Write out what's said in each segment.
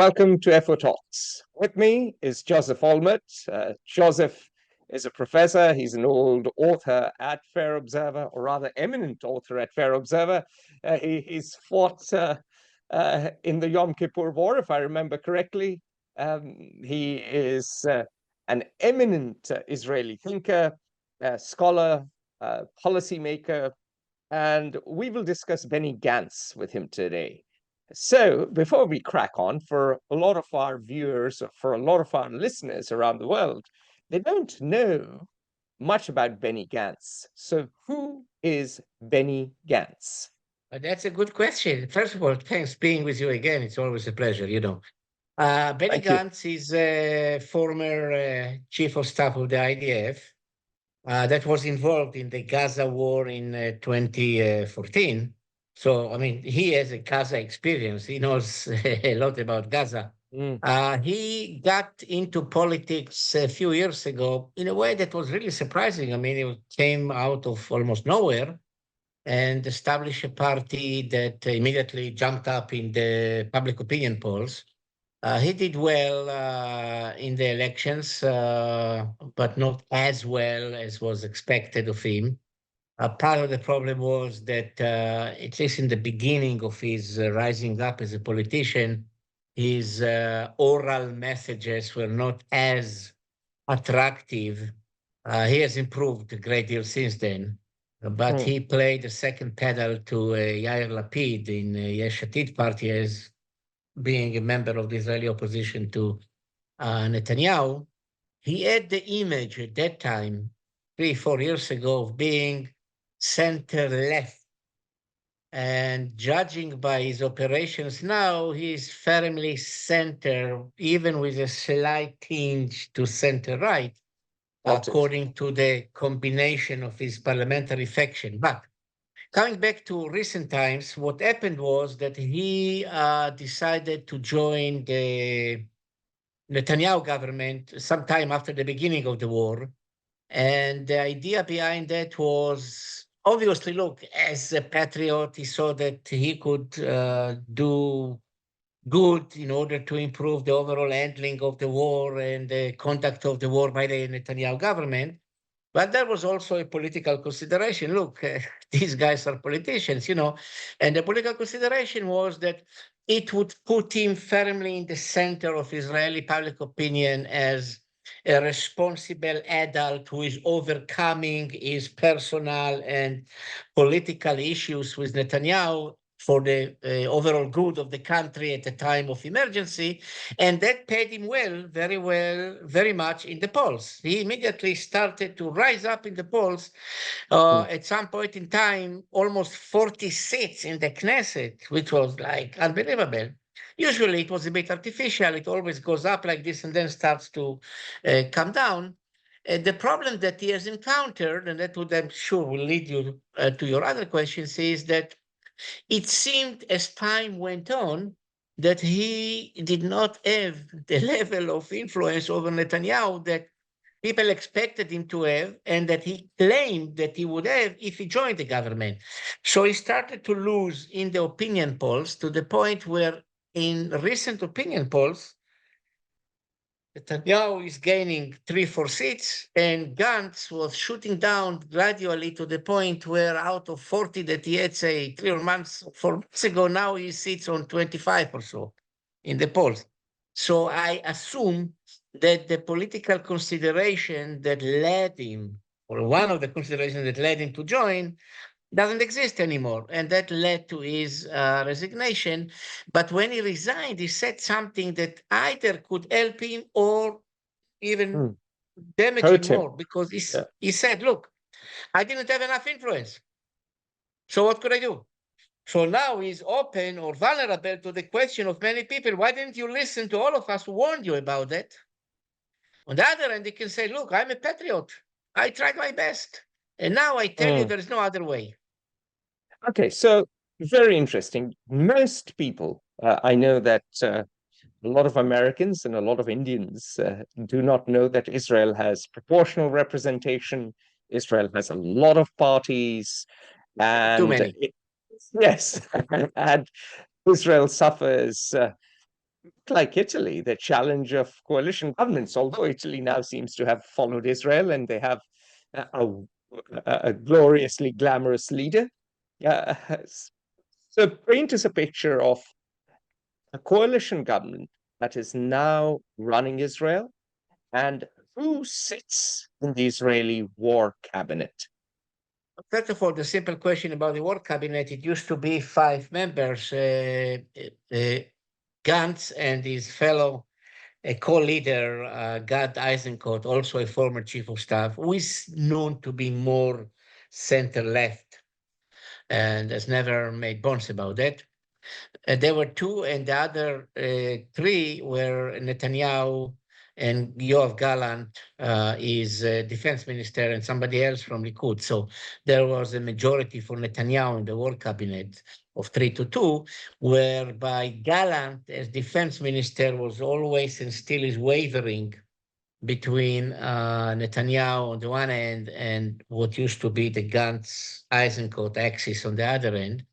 welcome to FO Talks. With me is Joseph Olmert. Joseph is a professor. He's an old author at Fair Observer, or rather eminent author at Fair Observer. He's fought in the Yom Kippur War, if I remember correctly. He is an eminent Israeli thinker, scholar, policymaker, and we will discuss Benny Gantz with him today. So before we crack on, for a lot of our viewers, for a lot of our listeners around the world, they don't know much about Benny Gantz. So who is Benny Gantz? That's a good question. First of all, thanks being with you again. It's always a pleasure, Benny Gantz is a former chief of staff of the IDF that was involved in the Gaza war in 2014. So, I mean, he has a Gaza experience. He knows a lot about Gaza. He got into politics a few years ago in a way that was really surprising. I mean, he came out of almost nowhere and established a party that immediately jumped up in the public opinion polls. He did well in the elections, but not as well as was expected of him. Part of the problem was that, at least in the beginning of his rising up as a politician, his oral messages were not as attractive. He has improved a great deal since then, but he played the second pedal to Yair Lapid in Yesh Atid party as being a member of the Israeli opposition to Netanyahu. He had the image at that time, 3-4 years ago, of being center-left. And judging by his operations now, he's firmly center, even with a slight tinge to center-right, according to the combination of his parliamentary faction. But coming back to recent times, what happened was that he decided to join the Netanyahu government sometime after the beginning of the war. And the idea behind that was, obviously, look, as a patriot, he saw that he could do good in order to improve the overall handling of the war and the conduct of the war by the Netanyahu government. But there was also a political consideration. Look, these guys are politicians, and the political consideration was that it would put him firmly in the center of Israeli public opinion as a responsible adult who is overcoming his personal and political issues with Netanyahu for the overall good of the country at a time of emergency. And that paid him very much in the polls. He immediately started to rise up in the polls. At some point in time, almost 40 seats in the Knesset, which was like unbelievable. Usually it was a bit artificial. It always goes up like this and then starts to come down. The problem that he has encountered, and that would, I'm sure, will lead you to your other questions, is that it seemed as time went on that he did not have the level of influence over Netanyahu that people expected him to have and that he claimed that he would have if he joined the government. So he started to lose in the opinion polls to the point where in recent opinion polls, Netanyahu is gaining 3-4 seats, and Gantz was shooting down gradually to the point where out of 40 that he had, say, 4 months ago, now he sits on 25 or so in the polls. So I assume that the political consideration that led him, or one of the considerations that led him to join, doesn't exist anymore. And that led to his resignation. But when he resigned, he said something that either could help him or even damage him more, because he said, look, I didn't have enough influence. So what could I do? So now he's open or vulnerable to the question of many people. Why didn't you listen to all of us who warned you about that? On the other hand, he can say, look, I'm a patriot. I tried my best. And now I tell you there is no other way. Okay, so very interesting. Most people, I know that a lot of Americans and a lot of Indians do not know that Israel has proportional representation. Israel has a lot of parties. And too many. Yes, and Israel suffers like Italy, the challenge of coalition governments, although Italy now seems to have followed Israel and they have a gloriously glamorous leader. Uh, so paint us a picture of a coalition government that is now running Israel and who sits in the Israeli war cabinet. First of all, the simple question about the war cabinet, it used to be 5 members, Gantz and his fellow co-leader, Gadi Eisenkot, also a former chief of staff, who is known to be more center-left and has never made bones about that. There were two, and the other three were Netanyahu and Yoav Gallant is defense minister, and somebody else from Likud. So there was a majority for Netanyahu in the war cabinet of 3-2, whereby Gallant, as defense minister, was always and still is wavering between Netanyahu on the one end and what used to be the Gantz-Eisenkot axis on the other end.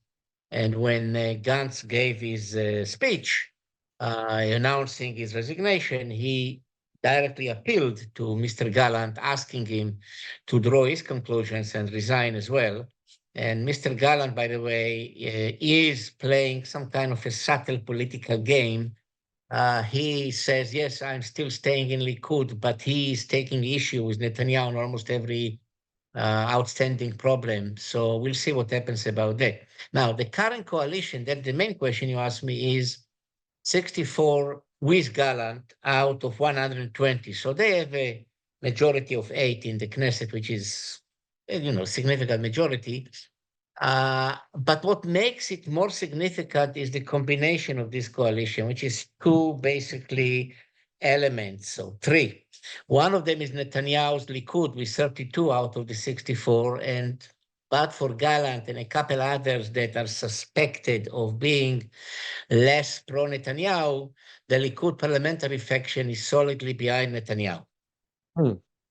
And when Gantz gave his speech announcing his resignation, he directly appealed to Mr. Gallant, asking him to draw his conclusions and resign as well. And Mr. Gallant, by the way, is playing some kind of a subtle political game. He says, yes, I'm still staying in Likud, but he is taking issue with Netanyahu on almost every outstanding problem. So we'll see what happens about that. Now, the current coalition, that the main question you asked me is 64 with Gallant out of 120. So they have a majority of 8 in the Knesset, which is, significant majority. But what makes it more significant is the combination of this coalition, which is two basically elements, so 3. One of them is Netanyahu's Likud with 32 out of the 64, but for Gallant and a couple others that are suspected of being less pro-Netanyahu, the Likud parliamentary faction is solidly behind Netanyahu.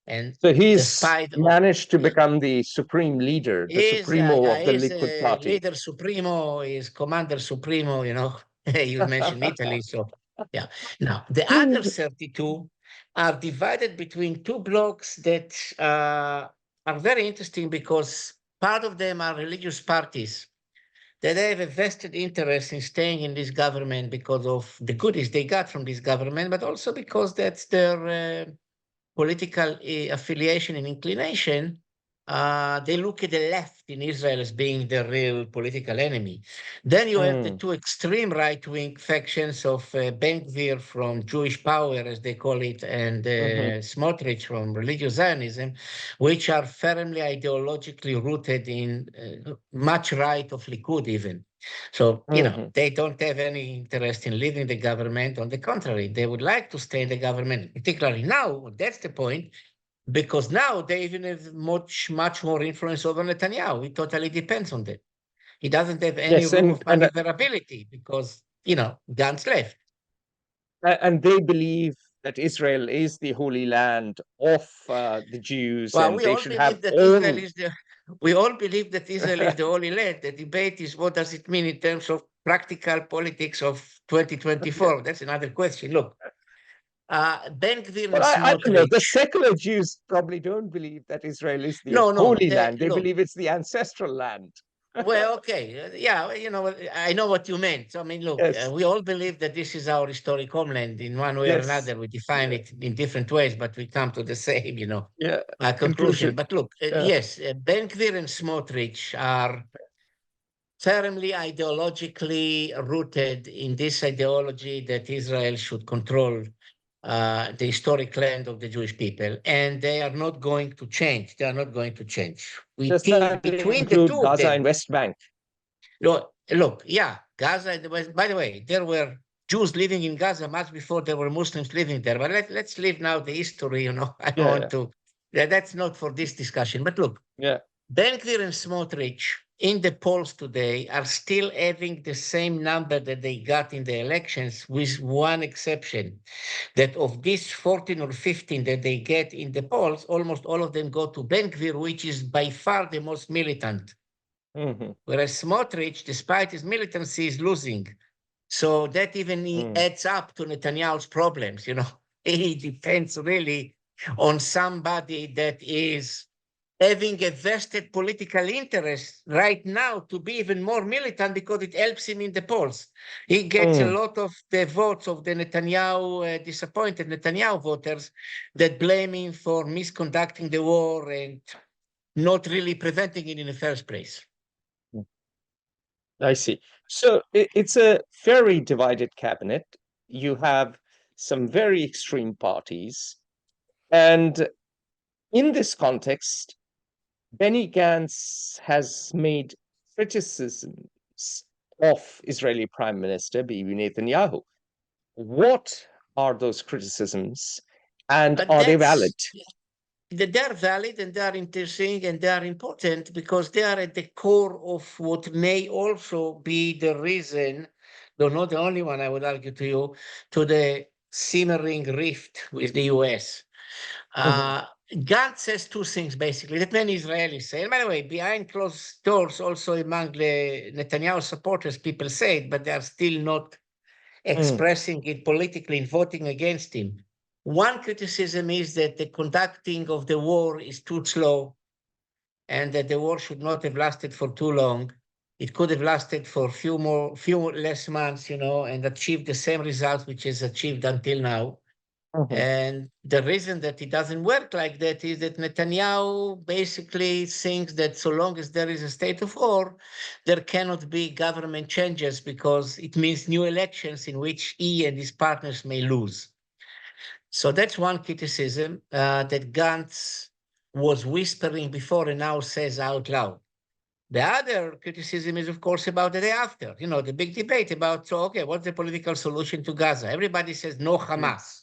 And so he's despite managed to become the supreme leader, the supremo of the Likud party. Leader supremo, is commander supremo, you mentioned Italy, so yeah. Now, the other 32 are divided between two blocks that are very interesting because part of them are religious parties that have a vested interest in staying in this government because of the goodies they got from this government, but also because that's their political affiliation and inclination. They look at the left in Israel as being the real political enemy. Then you have the two extreme right-wing factions of Ben Gvir from Jewish Power, as they call it, and Smotrich from religious Zionism, which are firmly ideologically rooted in much right of Likud even. So, they don't have any interest in leaving the government. On the contrary, they would like to stay in the government, particularly now. That's the point. Because now they even have much more influence over Netanyahu. It totally depends on them. He doesn't have any room of maneuverability because, Gantz left. And they believe that Israel is the holy land of the Jews, well, and we they all should believe have that all... Israel is the. We all believe that Israel is the holy land. The debate is what does it mean in terms of practical politics of 2024? That's another question. Look, Ben Gvir and I don't know. The Smotrich. secular Jews probably don't believe that Israel is the No, holy land. They look, believe it's the ancestral land. well, okay. Yeah, I know what you meant. So, I mean, look, Yes. we all believe that this is our historic homeland in one way or Yes. another. We define it in different ways, but we come to the same, conclusion. Conclusion. But look, yes, Ben Gvir and Smotrich are firmly ideologically rooted in this ideology that Israel should control the historic land of the Jewish people, and they are not going to change. They are not going to change. We Does think that between the include two of Gaza them. and West Bank? Look, yeah, Gaza and the West. By the way, there were Jews living in Gaza much before there were Muslims living there. But let's leave now the history. I don't want to. That's not for this discussion. But look, Ben Gvir and Smotrich in the polls today are still having the same number that they got in the elections, with one exception, that of these 14 or 15 that they get in the polls, almost all of them go to Ben Gvir, which is by far the most militant. Whereas Smotrich, despite his militancy, is losing. So that even adds up to Netanyahu's problems, you know. He depends really on somebody that is having a vested political interest right now to be even more militant because it helps him in the polls. He gets a lot of the votes of the Netanyahu, disappointed Netanyahu voters that blame him for misconducting the war and not really preventing it in the first place. I see. So it's a very divided cabinet. You have some very extreme parties. And in this context, Benny Gantz has made criticisms of Israeli Prime Minister Bibi Netanyahu. What are those criticisms, and But are they valid? they're valid and they're interesting and they're important because they are at the core of what may also be the reason, though not the only one, I would argue to you, to the simmering rift with the US. Gantz says two things basically that many Israelis say. And by the way, behind closed doors, also among the Netanyahu supporters, people say it, but they are still not expressing it politically and voting against him. One criticism is that the conducting of the war is too slow and that the war should not have lasted for too long. It could have lasted for few less months, you know, and achieved the same results which is achieved until now. And the reason that it doesn't work like that is that Netanyahu basically thinks that so long as there is a state of war, there cannot be government changes because it means new elections in which he and his partners may lose. So that's one criticism that Gantz was whispering before and now says out loud. The other criticism is, of course, about the day after. You know, the big debate about, so, okay, what's the political solution to Gaza? Everybody says no Hamas.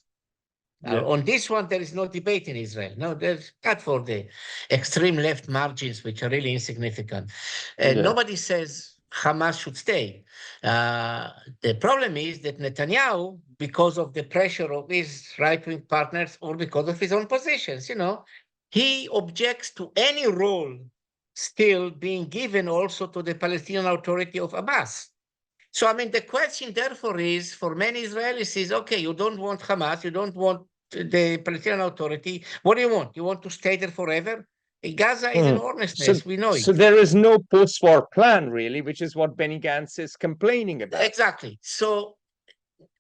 On this one, there is no debate in Israel. No, there's cut for the extreme left margins, which are really insignificant. And nobody says Hamas should stay. The problem is that Netanyahu, because of the pressure of his right-wing partners or because of his own positions, you know, he objects to any role still being given also to the Palestinian Authority of Abbas. So, I mean, the question, therefore, is for many Israelis is, okay, you don't want Hamas, you don't want the Palestinian Authority. What do you want? You want to stay there forever? Gaza is an hornet's nest. We know it. So there is no post-war plan, really, which is what Benny Gantz is complaining about. Exactly. So,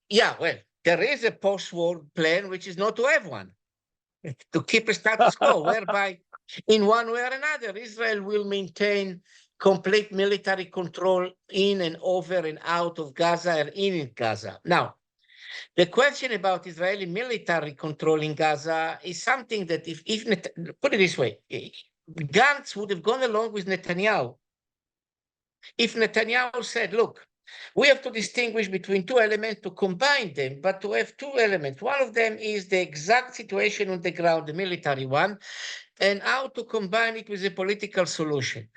yeah, well, there is a post-war plan, which is not to have one, to keep a status quo, whereby in one way or another, Israel will maintain complete military control in and over and out of Gaza or in Gaza. Now, the question about Israeli military control in Gaza is something that if put it this way, Gantz would have gone along with Netanyahu if Netanyahu said, look, we have to distinguish between two elements to combine them, but to have two elements. One of them is the exact situation on the ground, the military one, and how to combine it with a political solution.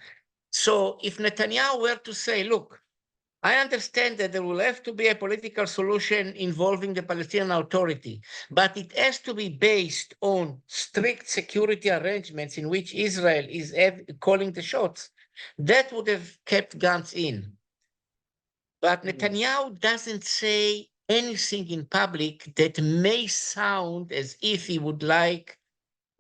So if Netanyahu were to say, look, I understand that there will have to be a political solution involving the Palestinian Authority, but it has to be based on strict security arrangements in which Israel is calling the shots. That would have kept Gantz in. But Netanyahu doesn't say anything in public that may sound as if he would like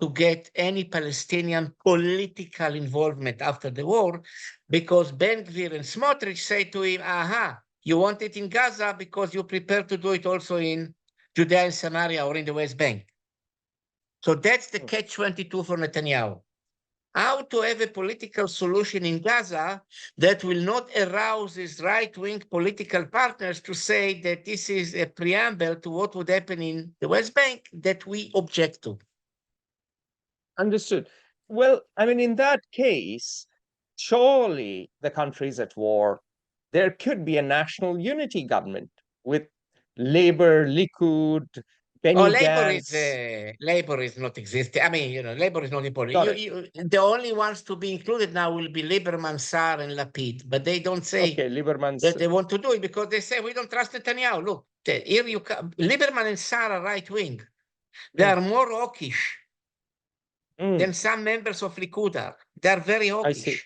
to get any Palestinian political involvement after the war, because Ben Gvir and Smotrich say to him, aha, you want it in Gaza because you're prepared to do it also in Judea and Samaria or in the West Bank. So that's the catch-22 for Netanyahu. How to have a political solution in Gaza that will not arouse his right-wing political partners to say that this is a preamble to what would happen in the West Bank that we object to. Understood. Well, I mean, in that case, surely the countries at war, there could be a national unity government with Labour, Likud, Benny Gantz. Labor is not existing. I mean, you know, labor is not important. The only ones to be included now will be Lieberman, Saar, and Lapid, but they don't say that they want to do it because they say we don't trust Netanyahu. Look, here you come. Lieberman and Saar are right wing. They are more hawkish than some members of Likud are. They are very hawkish.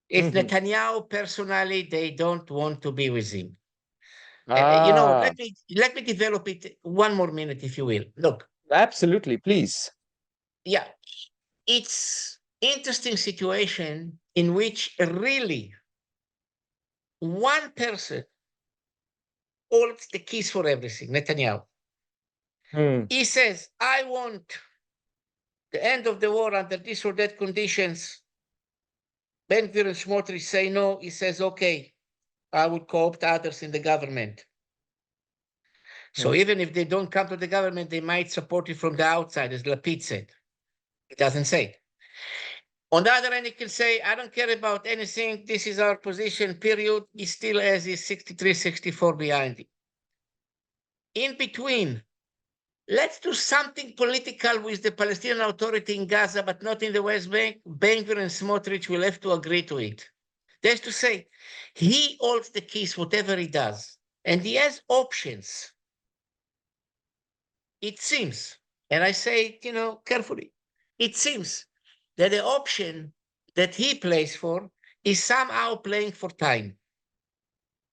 If Netanyahu personally, they don't want to be with him. Ah, let me develop it one more minute, if you will. Look, absolutely, please. yeah, it's interesting situation in which really one person holds the keys for everything, Netanyahu. Hmm. He says, I want the end of the war under this or that conditions. Ben Gvir and Smotrich say no. He says, okay, I would co-opt others in the government. So Hmm. even if they don't come to the government, they might support it from the outside, as Lapid said. It doesn't say. On the other hand, he can say, I don't care about anything. This is our position, period. He still has his 63, 64 behind it. In between, let's do something political with the Palestinian Authority in Gaza, but not in the West Bank. Ben Gvir and Smotrich will have to agree to it. That's to say, he holds the keys, whatever he does, and he has options. It seems, and I say it, carefully, it seems that the option that he plays for is somehow playing for time.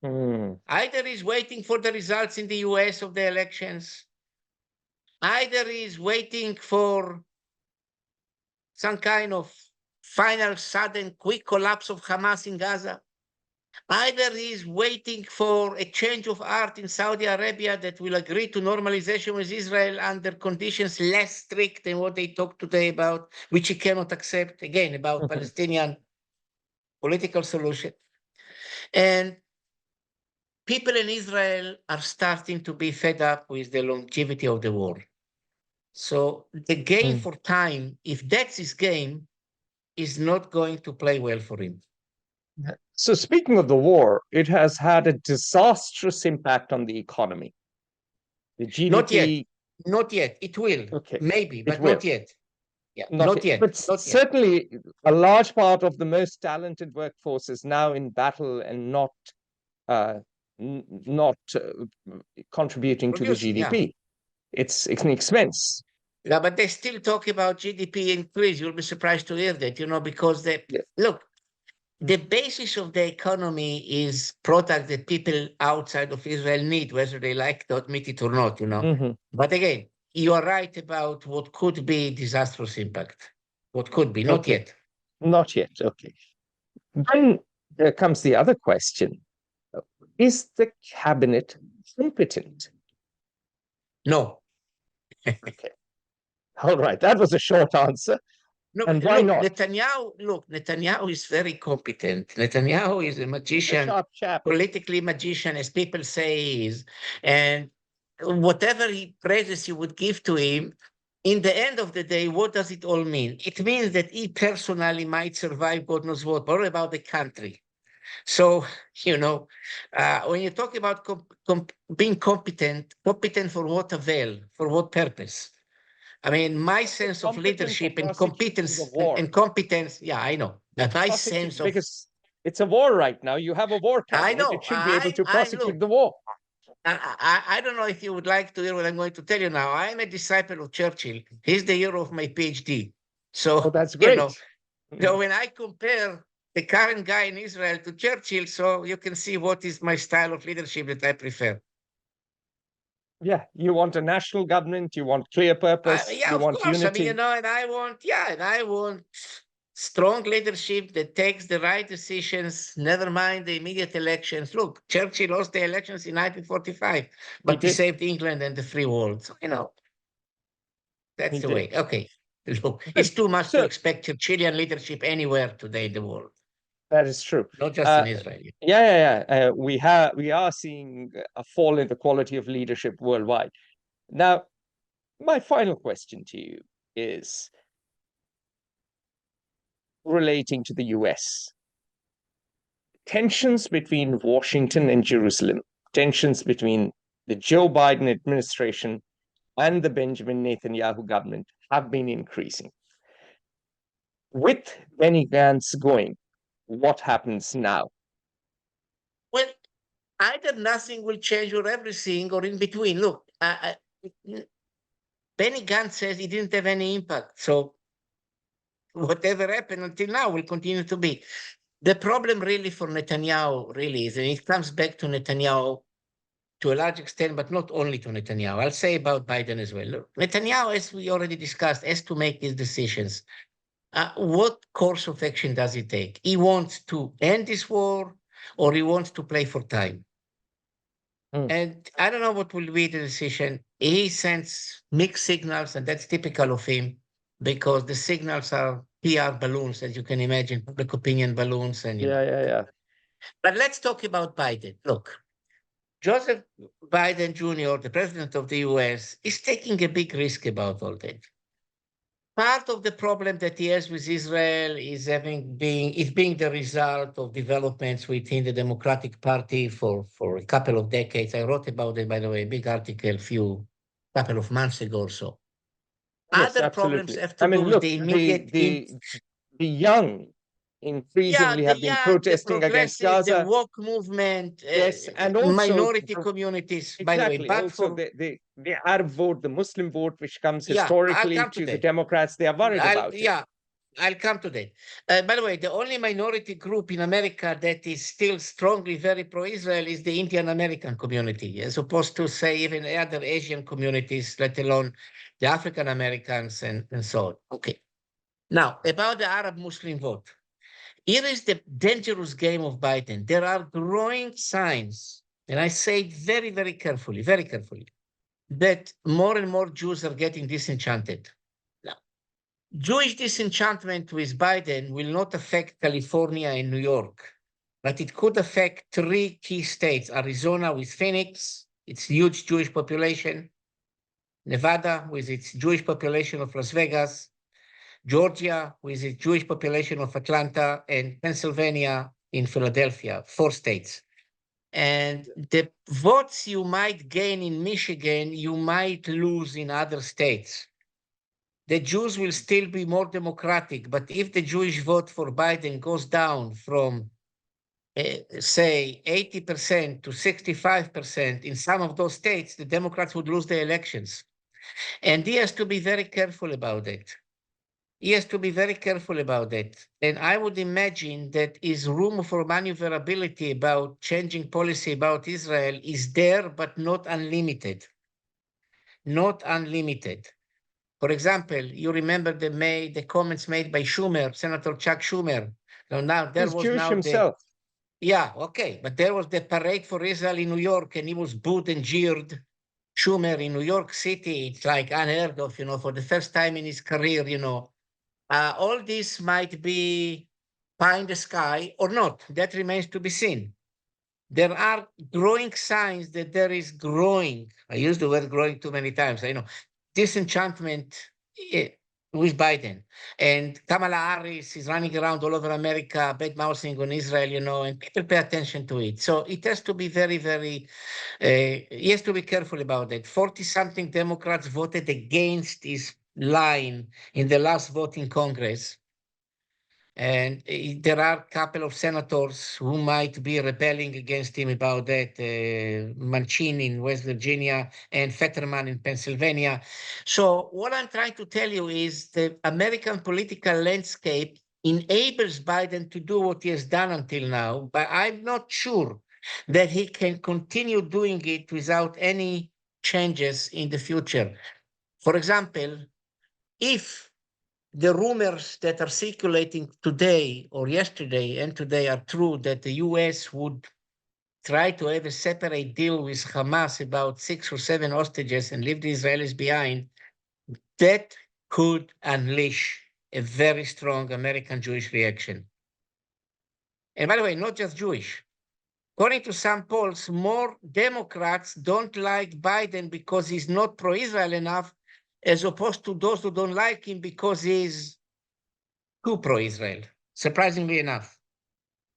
Hmm. Either he's waiting for the results in the US of the elections, either he's waiting for some kind of final, sudden, quick collapse of Hamas in Gaza. Either he's waiting for a change of heart in Saudi Arabia that will agree to normalization with Israel under conditions less strict than what they talk today about, which he cannot accept, again, about Palestinian political solution. And people in Israel are starting to be fed up with the longevity of the war. So the game Hmm. for time, if that's his game, is not going to play well for him. So speaking of the war, it has had a disastrous impact on the economy. The Not yet. GDP, Not yet. It will. okay, Maybe, it but will. not yet. Yeah, Not not yet. yet. But Not yet. certainly a large part of the most talented workforce is now in battle and not uh, not contributing to the Producing, yeah. GDP. It's an expense. Yeah, but they still talk about GDP increase. You'll be surprised to hear that, because Yeah. look, the basis of the economy is product that people outside of Israel need, whether they like to admit it or not. Hmm. But again, you are right about what could be disastrous impact. What could be, not Okay, yet. not yet. Okay. Then there comes the other question. Is the cabinet competent? No. Okay. All right. That was a short answer. No, And why look, not? Netanyahu is very competent. Netanyahu is a He's a magician, sharp chap. politically magician, as people say he is. And whatever he praises you would give to him, in the end of the day, what does it all mean? It means that he personally might survive God knows what, or about the country. So, when you talk about being competent for what avail, for what purpose? I mean, my You're sense of competent for leadership and prosecuting the competence war. and competence, yeah, I know. That my Prosecute sense of, because it's a war right now. You have a war I cabinet. It know, should be able to I prosecute look, the war. I don't know if you would like to hear what I'm going to tell you now. I'm a disciple of Churchill. He's the hero of my PhD. Oh, So, that's great. so when I compare the current guy in Israel to Churchill, so you can see what is my style of leadership that I prefer. Yeah, you want a national government, you want clear purpose, Yeah, you of want course. I mean, unity. and I want strong leadership that takes the right decisions, never mind the immediate elections. Look, Churchill lost the elections in 1945, He but he did. saved England and the free world. So, that's He the way. did. Okay. Look, it's Good. too much to So expect Churchillian leadership anywhere today in the world, that is true. not just Uh, in Israel. we are seeing a fall in the quality of leadership worldwide. Now, my final question to you is relating to the US. Tensions between Washington and Jerusalem, tensions between the Joe Biden administration and the Benjamin Netanyahu government have been increasing. With Benny Gantz going, what happens now? Well, either nothing will change or everything or in between. Look, Benny Gantz says he didn't have any impact. So whatever happened until now will continue to be. The problem really for Netanyahu really is, and it comes back to Netanyahu, to a large extent, but not only to Netanyahu. I'll say about Biden as well. Netanyahu, as we already discussed, has to make his decisions. What course of action does he take? He wants to end this war, or he wants to play for time. And I don't know what will be the decision. He sends mixed signals, and that's typical of him because the signals are PR balloons, as you can imagine, public opinion balloons. And Yeah. But let's talk about Biden. Look, Joseph Biden Jr., the president of the US, is taking a big risk about all that. Part of the problem that he has with Israel is being the result of developments within the Democratic Party for a couple of decades. I wrote about it, by the way, a big article couple of months ago or so. Yes, Other problems absolutely. have I to do mean, with look, the immediate the young increasingly the have been young, the protesting against progressive, the Gaza. woke movement, Yes, and also minority communities, by the way. exactly. But Also, for the Arab vote, the Muslim vote, which comes I'll historically come to to the that. Democrats, they are worried about it. I'll come to that. By the way, the only minority group in America that is still strongly very pro-Israel is the Indian American community, as opposed to, say, even other Asian communities, let alone the African Americans and so on. Okay. Now, about the Arab Muslim vote. Here is the dangerous game of Biden. There are growing signs, and I say it very, very carefully, that more and more Jews are getting disenchanted. Jewish disenchantment with Biden will not affect California and New York, but it could affect three key states: Arizona with Phoenix, its huge Jewish population; Nevada with its Jewish population of Las Vegas; Georgia with its Jewish population of Atlanta; and Pennsylvania in Philadelphia, 4 states. And the votes you might gain in Michigan, you might lose in other states. The Jews will still be more democratic, but if the Jewish vote for Biden goes down from, say, 80% to 65% in some of those states, the Democrats would lose the elections. And he has to be very careful about it. And I would imagine that his room for maneuverability about changing policy about Israel is there, but not unlimited. Not unlimited. For example, you remember the comments made by Schumer, Senator Chuck Schumer. He's Jewish himself. But there was the parade for Israel in New York, and he was booed and jeered. Schumer in New York City, it's like unheard of, for the first time in his career, all this might be pie in the sky or not. That remains to be seen. There are growing signs that there is growing. I used the word growing too many times. I know disenchantment with Biden, and Kamala Harris is running around all over America, bad-mouthing on Israel, and people pay attention to it. So it has to be very, very, he has to be careful about it. 40-something Democrats voted against his line in the last vote in Congress. And there are a couple of senators who might be rebelling against him about that, Manchin in West Virginia and Fetterman in Pennsylvania. So what I'm trying to tell you is the American political landscape enables Biden to do what he has done until now, but I'm not sure that he can continue doing it without any changes in the future. For example, if the rumors that are circulating today or yesterday and today are true that the US would try to have a separate deal with Hamas about 6 or 7 hostages and leave the Israelis behind, that could unleash a very strong American Jewish reaction. And by the way, not just Jewish. According to some polls, more Democrats don't like Biden because he's not pro-Israel enough, as opposed to those who don't like him because he's too pro-Israel, surprisingly enough,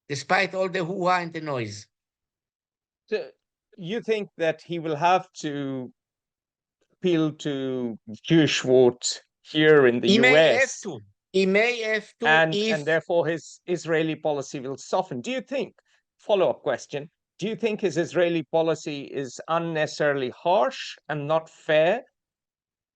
despite all the hoo-ha and the noise. So you think that he will have to appeal to Jewish vote here in the He may have US, to. He may have to and therefore his Israeli policy will soften. Do you think, follow-up question, do you think his Israeli policy is unnecessarily harsh and not fair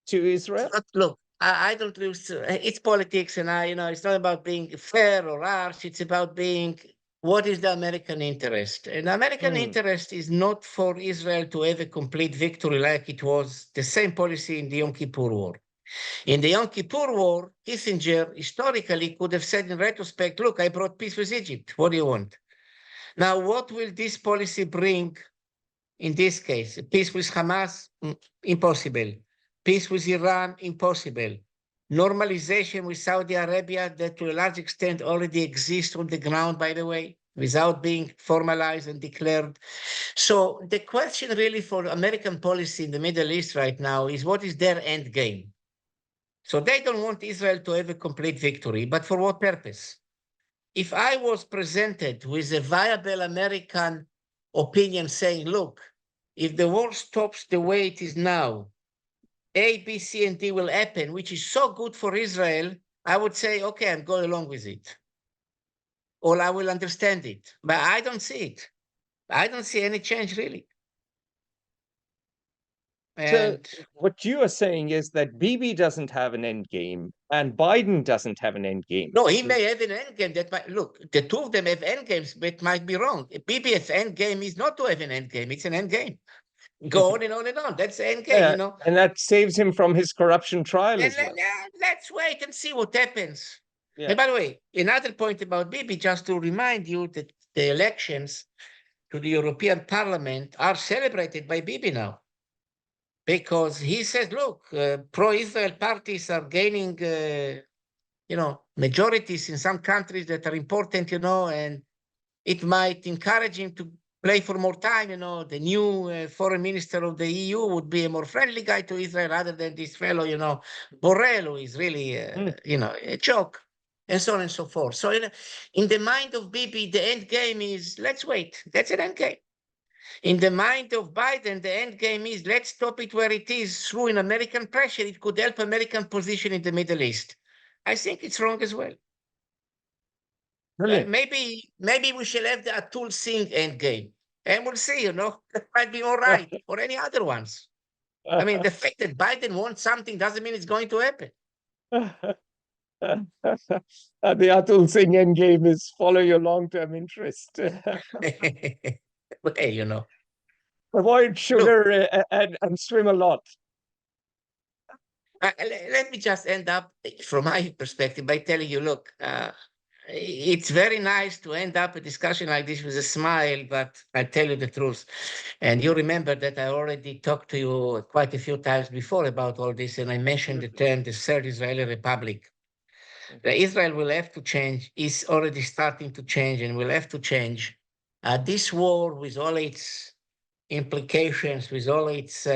to Israel? Look, I don't lose. It's politics, and it's not about being fair or harsh. It's about being what is the American interest? And the American interest is not for Israel to have a complete victory like it was the same policy in the Yom Kippur War. In the Yom Kippur War, Kissinger historically could have said in retrospect, look, I brought peace with Egypt. What do you want? Now, what will this policy bring in this case? Peace with Hamas? Impossible. Peace with Iran? Impossible. Normalization with Saudi Arabia that to a large extent already exists on the ground, by the way, without being formalized and declared. So the question really for American policy in the Middle East right now is what is their end game? So they don't want Israel to have a complete victory, but for what purpose? If I was presented with a viable American opinion saying, look, if the war stops the way it is now, A, B, C, and D will happen, which is so good for Israel, I would say, okay, I'm going along with it. Or I will understand it. But I don't see it. I don't see any change, really. And so what you are saying is that Bibi doesn't have an end game and Biden doesn't have an end game. no, he may have an end game that might, look, the two of them have end games, but might be wrong. Bibi's end game is not to have an end game, it's an end game. Go on and on and on. That's the end game, you know. And that saves him from his corruption trial as well. Let's wait and see what happens. Yeah. And by the way, another point about Bibi, just to remind you that the elections to the European Parliament are celebrated by Bibi now. Because he says, look, pro-Israel parties are gaining, majorities in some countries that are important, and it might encourage him to play for more time. The new foreign minister of the EU would be a more friendly guy to Israel rather than this fellow, Borrell, who is really, a joke, and so on and so forth. So in the mind of Bibi, the end game is, let's wait. That's an end game. In the mind of Biden, the end game is, let's stop it where it is through an American pressure. It could help American position in the Middle East. I think it's wrong as well. Maybe we shall have the Atul Singh end game. And we'll see, that might be all right, or any other ones. I mean, the fact that Biden wants something doesn't mean it's going to happen. The Atul Singh endgame is follow your long-term interest. Well, Avoid sugar and swim a lot. Let me just end up, from my perspective, by telling you, look, it's very nice to end up a discussion like this with a smile, but I tell you the truth. And you remember that I already talked to you quite a few times before about all this, and I mentioned the term the Third Israeli Republic. Israel will have to change, is already starting to change, and will have to change. This war, with all its implications, with all its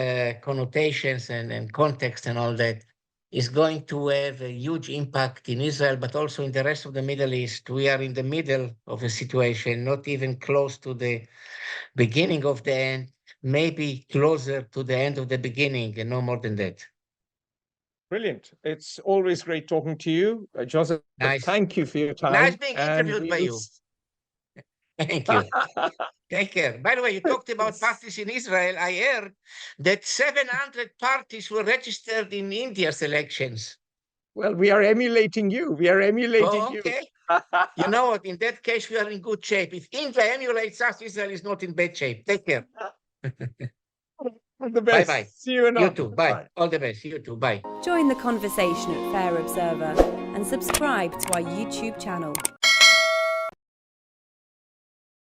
connotations and context and all that, is going to have a huge impact in Israel, but also in the rest of the Middle East. We are in the middle of a situation, not even close to the beginning of the end, maybe closer to the end of the beginning, and no more than that. Brilliant. It's always great talking to you, Joseph. Nice. Thank you for your time. Nice being interviewed by you. Thank you. Take care. By the way, you talked about parties in Israel. I heard that 700 parties were registered in India's elections. Well, we are emulating you. We are emulating you. You know what? In that case, we are in good shape. If India emulates us, Israel is not in bad shape. Take care. All the best. Bye-bye. See you You too. Bye. All the best. You too. Bye. Join the conversation at Fair Observer and subscribe to our YouTube channel.